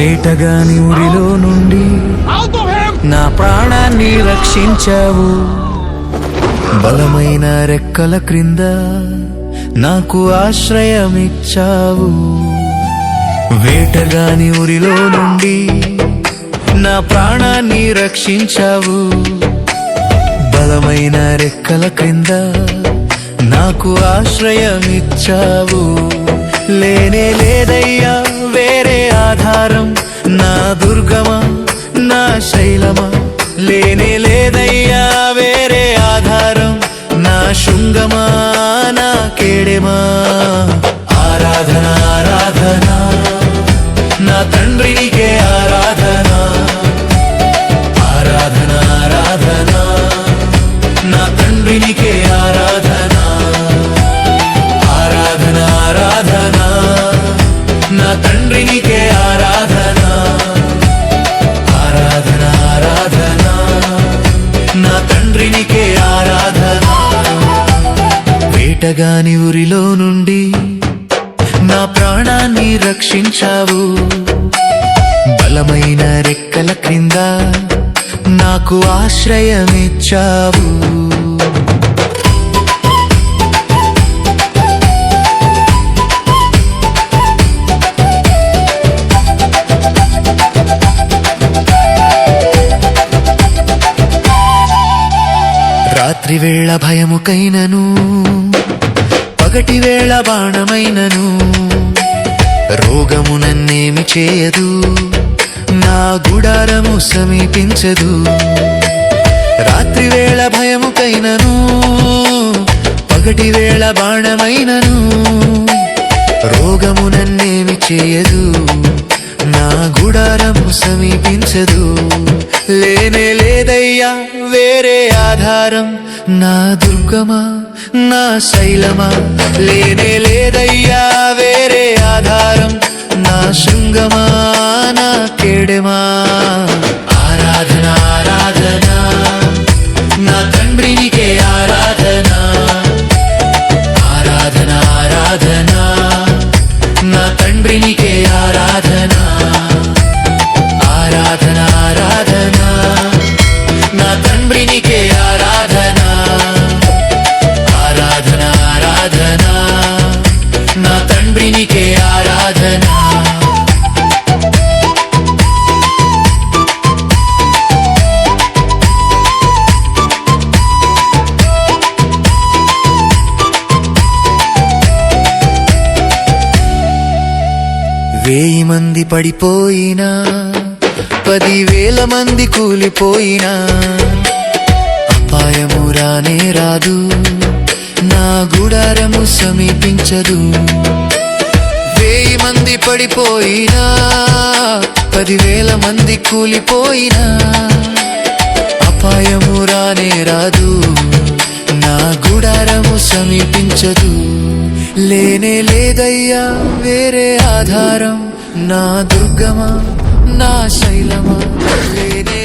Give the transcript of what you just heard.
వేటగాని ఊరిలో నుండి నా ప్రాణాన్ని రక్షించావు. బలమైన రెక్కల క్రింద నాకు ఆశ్రయమిచ్చావు. వేటగాని ఊరిలో నుండి నా ప్రాణాన్ని రక్షించావు. బలమైన రెక్కల క్రింద నాకు ఆశ్రయమిచ్చావు. లేనే లేదయ్యా వేరే ఆధారం, నా దుర్గమా నా శైలమా. లేనే లేదయ్యా వేరే ఆధారం, నా శృంగమా నా కేడెమా. ఆరాధన ఆరాధన నా తండ్రి నీకే ఆరాధన. ఆరాధన ఆరాధన నా తండ్రి నీకే ఆరాధన. ఆరాధన ఆరాధన నా తండ్రి నీకే ఆరాధన. ఆరాధన ఆరాధన నా తండ్రి నీకే ఆరాధన. వేటగాని ఊరిలో నుండి నా ప్రాణాన్ని రక్షించావు. బలమైన రెక్కల క్రింద నాకు ఆశ్రయమిచ్చావు. రాత్రి వేళ భయముకైనను, పగటి వేళ బాణమైనను, రోగము నన్నేమి చేయదు, నా గుడారము సమీపించదు. రాత్రి వేళ భయముకైనను, పగటి వేళ బాణమైనను, రోగము నన్నేమి చేయదు, నా గుడారము సమీపించదు. లేనే లేదయ్యా వేరే ఆధారం, నా దుర్గమా నా శైలమా. లేనే లేదయ్యా వేరే ఆధారం, నా శృంగమా నా కేడెమా. ఆరాధన ఆరాధన నా తండ్రి నీకే ఆరాధన. ఆరాధన ఆరాధన నా తండ్రి నీకే ఆరాధన. ఆరాధన ఆరాధన నా తండ్రి నీకే ఆరాధన. ఆరాధన ఆరాధన నా తండ్రి నీకే ఆరాధన. వేయి మంది పడిపోయినా, 10,000 మంది కూలిపోయినా, అపాయము రానే రాదు, నా గుడారము సమీపించదు. 1000 మంది పడిపోయినా, 10,000 మంది కూలిపోయినా, అపాయము రానే రాదు, నా గుడారము సమీపించదు. లేనే లేదయ్యా వేరే ఆధారం, నా దుర్గమా నా శైలమా. లేనే